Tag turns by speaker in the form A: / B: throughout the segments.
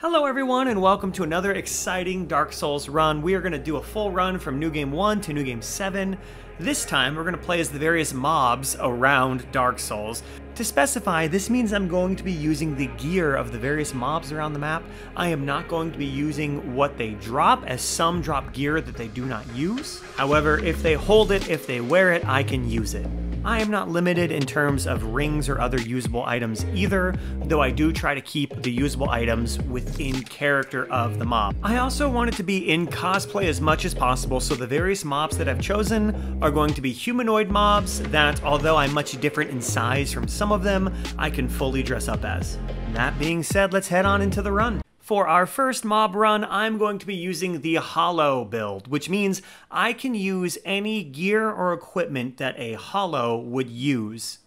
A: Hello everyone and welcome to another exciting Dark Souls run. We are going to do a full run from New Game 1 to New Game 7. This time we're going to play as the various mobs around Dark Souls. To specify, this means I'm going to be using the gear of the various mobs around the map. I am not going to be using what they drop, as some drop gear that they do not use. However, if they hold it, if they wear it, I can use it. I am not limited in terms of rings or other usable items either, though I do try to keep the usable items within character of the mob. I also want it to be in cosplay as much as possible, so the various mobs that I've chosen are going to be humanoid mobs that, although I'm much different in size from some of them, I can fully dress up as. That being said, let's head on into the run. For our first mob run, I'm going to be using the Hollow build, which means I can use any gear or equipment that a Hollow would use.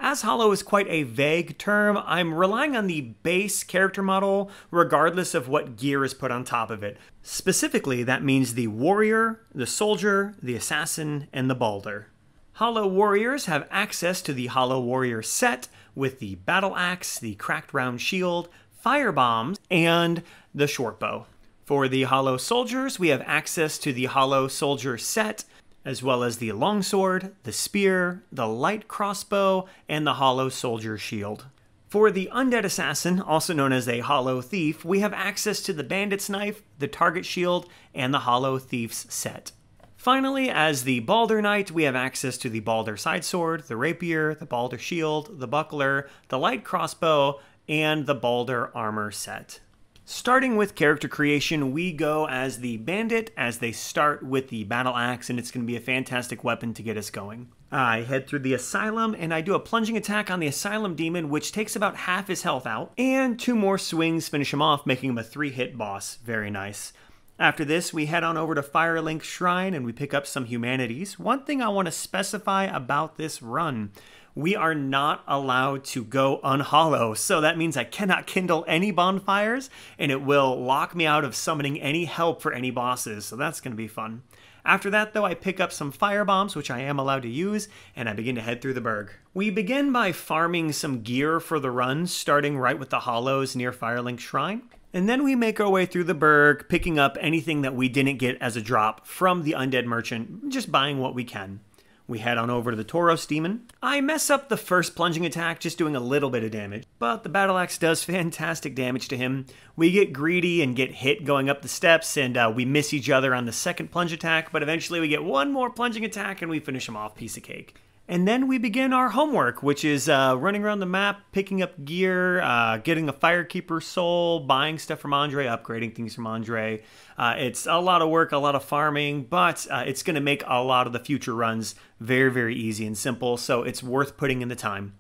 A: As Hollow is quite a vague term, I'm relying on the base character model regardless of what gear is put on top of it. Specifically, that means the warrior, the soldier, the assassin, and the balder. Hollow warriors have access to the Hollow warrior set with the battle axe, the cracked round shield, fire bombs, and the short bow. For the Hollow soldiers, we have access to the Hollow soldier set, as well as the longsword, the spear, the light crossbow, and the Hollow soldier shield. For the Undead assassin, also known as a Hollow thief, we have access to the bandit's knife, the target shield, and the Hollow thief's set. Finally, as the Balder Knight, we have access to the Balder sidesword, the rapier, the Balder shield, the buckler, the light crossbow, and the Balder armor set. Starting with character creation, we go as the bandit as they start with the battle axe, and it's going to be a fantastic weapon to get us going. I head through the asylum and I do a plunging attack on the asylum demon, which takes about half his health out, and 2 more swings finish him off, making him a 3-hit boss. Very nice. After this, we head on over to Firelink Shrine and we pick up some humanities. One thing I want to specify about this run: we are not allowed to go unhollow, so that means I cannot kindle any bonfires, and it will lock me out of summoning any help for any bosses, so that's going to be fun. After that, though, I pick up some fire bombs, which I am allowed to use, and I begin to head through the burg. We begin by farming some gear for the run, starting right with the hollows near Firelink Shrine. And then we make our way through the burg, picking up anything that we didn't get as a drop from the Undead merchant, just buying what we can. We head on over to the Tauros demon. I mess up the first plunging attack, just doing a little bit of damage, but the battle axe does fantastic damage to him. We get greedy and get hit going up the steps, and we miss each other on the second plunge attack, but eventually we get one more plunging attack and we finish him off, piece of cake. And then we begin our homework, which is running around the map, picking up gear, getting a Firekeeper soul, buying stuff from Andre, upgrading things from Andre. It's a lot of work, a lot of farming, but it's going to make a lot of the future runs very, very easy and simple, so it's worth putting in the time.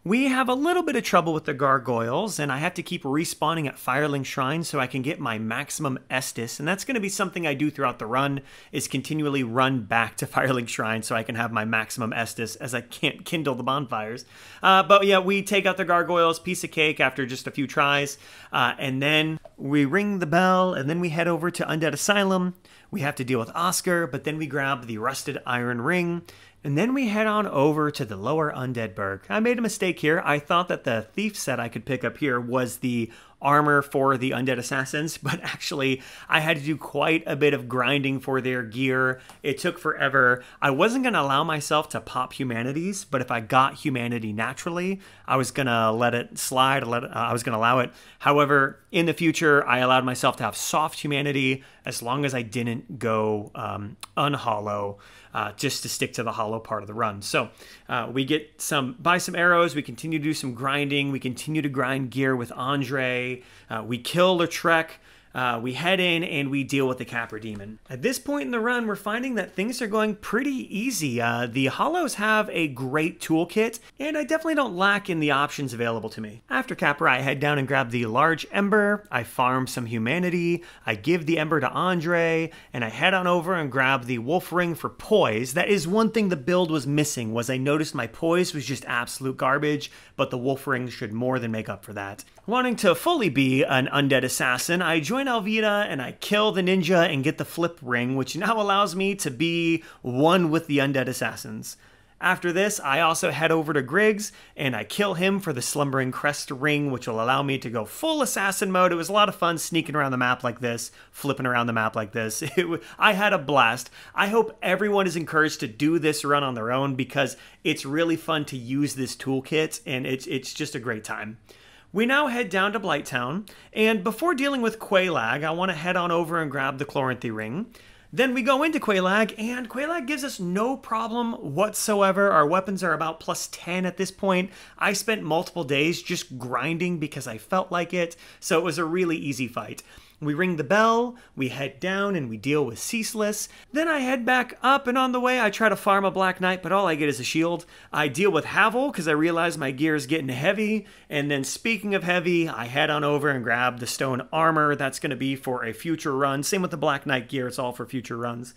A: We have a little bit of trouble with the gargoyles, and I have to keep respawning at Firelink Shrine so I can get my maximum Estus, and that's going to be something I do throughout the run, is continually run back to Firelink Shrine so I can have my maximum Estus, as I can't kindle the bonfires. But yeah, we take out the gargoyles, piece of cake after just a few tries, and then we ring the bell, and then we head over to Undead Asylum. We have to deal with Oscar, but then we grab the rusted iron ring, and then we head on over to the lower Undead Burg. I made a mistake here. I thought that the thief set I could pick up here was the armor for the Undead Assassins, but actually I had to do quite a bit of grinding for their gear. It took forever. I wasn't going to allow myself to pop humanities, but if I got humanity naturally, I was going to let it slide. I was going to allow it. However, in the future, I allowed myself to have soft humanity as long as I didn't go unhollow, just to stick to the hollow part of the run. So we buy some arrows, we continue to do some grinding, we continue to grind gear with Andre, we kill Lautrec, we head in and we deal with the Capra Demon. At this point in the run, we're finding that things are going pretty easy. The Hollows have a great toolkit, and I definitely don't lack in the options available to me. After Capra, I head down and grab the large ember, I farm some humanity, I give the ember to Andre, and I head on over and grab the wolf ring for poise. That is one thing the build was missing, was I noticed my poise was just absolute garbage, but the wolf ring should more than make up for that. Wanting to fully be an undead assassin, I join Alvida and I kill the ninja and get the flip ring, which now allows me to be one with the undead assassins. After this, I also head over to Griggs, and I kill him for the Slumbering Crest ring, which will allow me to go full assassin mode. It was a lot of fun sneaking around the map like this, flipping around the map like this. I had a blast. I hope everyone is encouraged to do this run on their own because it's really fun to use this toolkit, and it's just a great time. We now head down to Blighttown, and before dealing with Quelaag, I want to head on over and grab the Chloranthy ring. Then we go into Quelaag, and Quelaag gives us no problem whatsoever. Our weapons are about +10 at this point. I spent multiple days just grinding because I felt like it, so it was a really easy fight. We ring the bell, we head down, and we deal with Ceaseless. Then I head back up, and on the way I try to farm a Black Knight, but all I get is a shield. I deal with Havel, because I realize my gear is getting heavy. And then speaking of heavy, I head on over and grab the stone armor. That's going to be for a future run. Same with the Black Knight gear, it's all for future runs.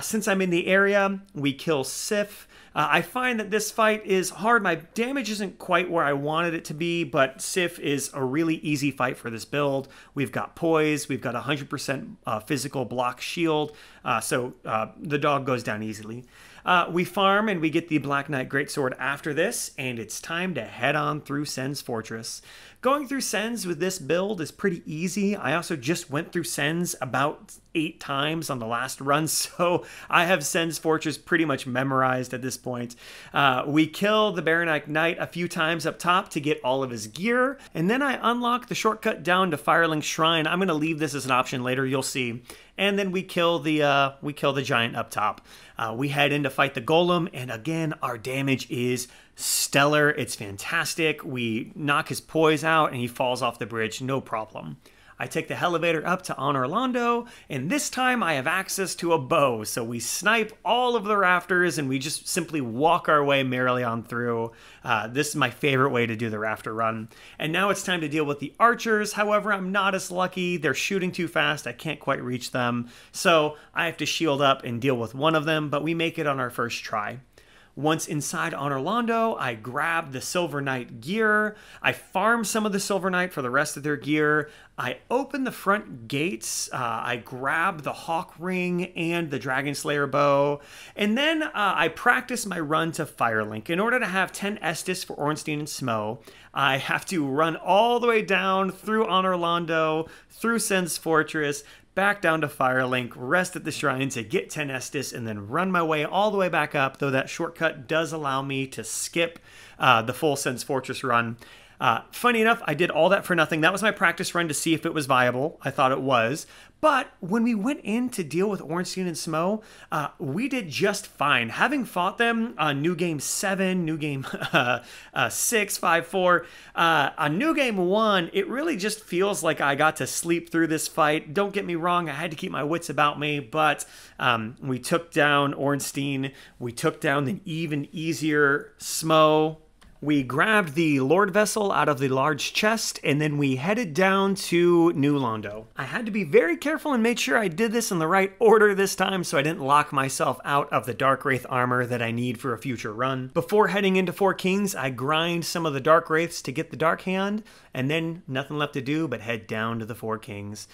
A: Since I'm in the area, we kill Sif. I find that this fight is hard. My damage isn't quite where I wanted it to be, but Sif is a really easy fight for this build. We've got poise, we've got 100% physical block shield, so the dog goes down easily. We farm and we get the Black Knight Greatsword after this, and it's time to head on through Sen's Fortress. Going through Sen's with this build is pretty easy. I also just went through Sen's about 8 times on the last run, so I have Sen's Fortress pretty much memorized at this point. We kill the Baronite Knight a few times up top to get all of his gear, and then I unlock the shortcut down to Firelink Shrine. I'm going to leave this as an option later, you'll see. And then we kill the giant up top. We head in to fight the golem, and again, our damage is stellar. It's fantastic. We knock his poise out, and he falls off the bridge, no problem. I take the elevator up to Orlando, and this time I have access to a bow, so we snipe all of the rafters, and we just simply walk our way merrily on through. This is my favorite way to do the rafter run. And now it's time to deal with the archers. However, I'm not as lucky. They're shooting too fast. I can't quite reach them, so I have to shield up and deal with one of them, but we make it on our first try. Once inside Orlando, I grab the Silver Knight gear. I farm some of the Silver Knight for the rest of their gear. I open the front gates. I grab the Hawk Ring and the Dragon Slayer bow. And then I practice my run to Firelink. In order to have 10 Estus for Ornstein and Smo, I have to run all the way down through Orlando, through Sen's Fortress, back down to Firelink, rest at the shrine to get 10 Estus, and then run my way all the way back up, though that shortcut does allow me to skip the full Sen's Fortress run. Funny enough, I did all that for nothing. That was my practice run to see if it was viable. I thought it was. But when we went in to deal with Ornstein and Smo, we did just fine. Having fought them on New Game 7, New Game 6, 5, 4, on New Game 1, it really just feels like I got to sleep through this fight. Don't get me wrong, I had to keep my wits about me, but we took down Ornstein. We took down the even easier Smo. We grabbed the Lord Vessel out of the large chest, and then we headed down to New Londo. I had to be very careful and made sure I did this in the right order this time so I didn't lock myself out of the Dark Wraith armor that I need for a future run. Before heading into Four Kings, I grind some of the Dark Wraiths to get the Dark Hand, and then nothing left to do but head down to the Four Kings.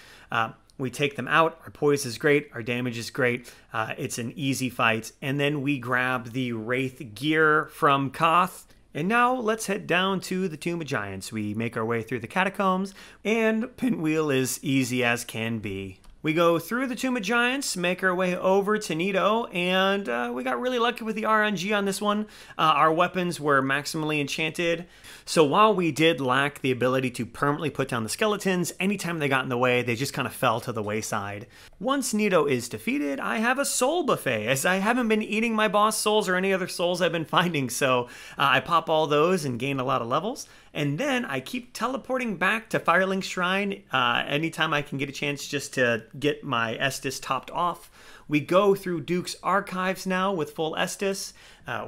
A: We take them out, our poise is great, our damage is great, it's an easy fight, and then we grab the Wraith gear from Koth. And now let's head down to the Tomb of Giants. We make our way through the catacombs, and Pinwheel is easy as can be. We go through the Tomb of Giants, make our way over to Nido, and we got really lucky with the RNG on this one. Our weapons were maximally enchanted, so while we did lack the ability to permanently put down the skeletons, anytime they got in the way, they just kind of fell to the wayside. Once Nido is defeated, I have a soul buffet, as I haven't been eating my boss souls or any other souls I've been finding, so I pop all those and gain a lot of levels. And then I keep teleporting back to Firelink Shrine anytime I can get a chance just to get my Estus topped off. We go through Duke's Archives now with full Estus.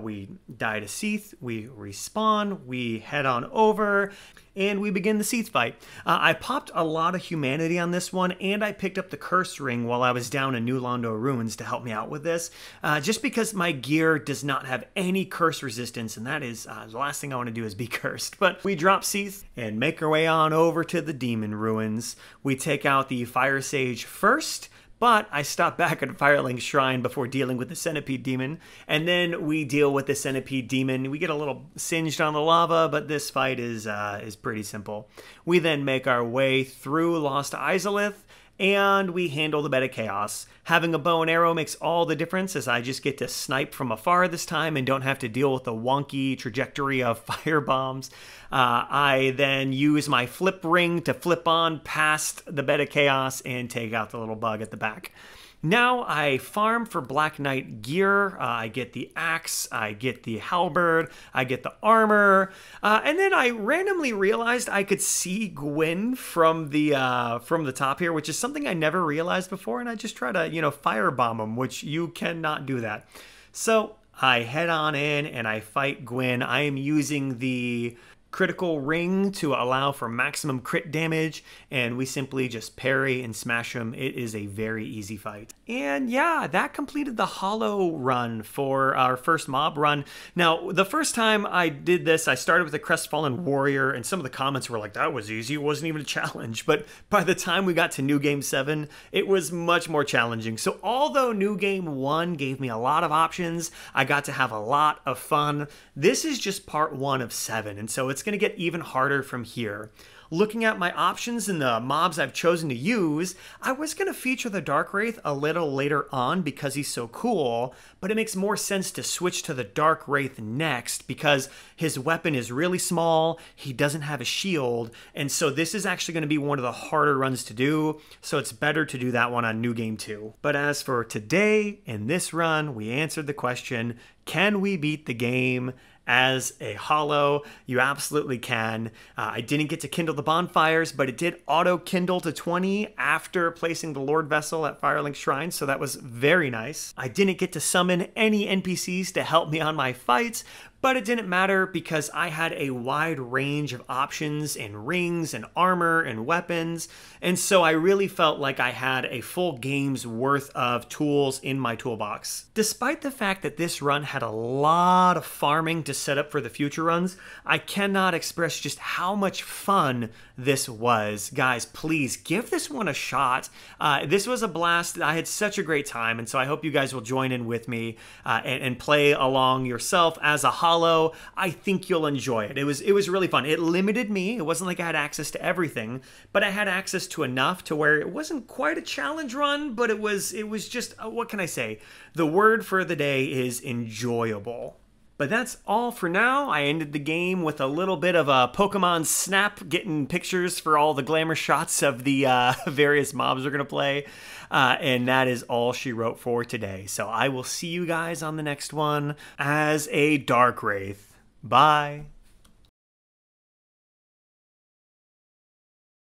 A: We die to Seath, we respawn, we head on over, and we begin the Seath fight. I popped a lot of humanity on this one, and I picked up the Curse Ring while I was down in New Londo Ruins to help me out with this, just because my gear does not have any curse resistance, and that is the last thing I want to do is be cursed. But we drop Seath and make our way on over to the Demon Ruins. We take out the Fire Sage first, But I stopped back at Firelink Shrine before dealing with the Centipede Demon, and then we deal with the Centipede Demon. We get a little singed on the lava, but this fight is pretty simple. We then make our way through Lost Izalith, and we handle the Bed of Chaos. Having a bow and arrow makes all the difference, as I just get to snipe from afar this time and don't have to deal with the wonky trajectory of fire bombs. I then use my flip ring to flip on past the Bed of Chaos and take out the little bug at the back. Now I farm for Black Knight gear. I get the axe, I get the halberd, I get the armor, and then I randomly realized I could see Gwyn from the top here, which is something I never realized before, and I just try to, firebomb him, which you cannot do that. So I head on in and I fight Gwyn. I am using the critical ring to allow for maximum crit damage, and we simply just parry and smash him. It is a very easy fight. And yeah, that completed the hollow run for our first mob run. Now, the first time I did this, I started with the Crestfallen Warrior, and some of the comments were like, that was easy, it wasn't even a challenge. But by the time we got to New Game 7, it was much more challenging. So although New Game 1 gave me a lot of options, I got to have a lot of fun. This is just part 1 of 7, and so it's going to get even harder from here. Looking at my options and the mobs I've chosen to use, I was going to feature the Dark Wraith a little later on because he's so cool, but it makes more sense to switch to the Dark Wraith next because his weapon is really small, he doesn't have a shield, and so this is actually going to be one of the harder runs to do, so it's better to do that one on New Game 2. But as for today, in this run, we answered the question, can we beat the game as a hollow? You absolutely can. I didn't get to kindle the bonfires, but it did auto kindle to 20 after placing the Lord Vessel at Firelink Shrine, so that was very nice. I didn't get to summon any NPCs to help me on my fights, but it didn't matter because I had a wide range of options and rings and armor and weapons, and so I really felt like I had a full game's worth of tools in my toolbox. Despite the fact that this run had a lot of farming to set up for the future runs, I cannot express just how much fun this was. Guys, please give this one a shot. This was a blast. I had such a great time, and so I hope you guys will join in with me and play along yourself as a hollow. I think you'll enjoy it. It was really fun. It limited me. It wasn't like I had access to everything, but I had access to enough to where it wasn't quite a challenge run, but it was just, what can I say? The word for the day is enjoyable. But that's all for now. I ended the game with a little bit of a Pokemon Snap, getting pictures for all the glamour shots of the various mobs we're going to play. And that is all she wrote for today. So I will see you guys on the next one as a Dark Wraith. Bye.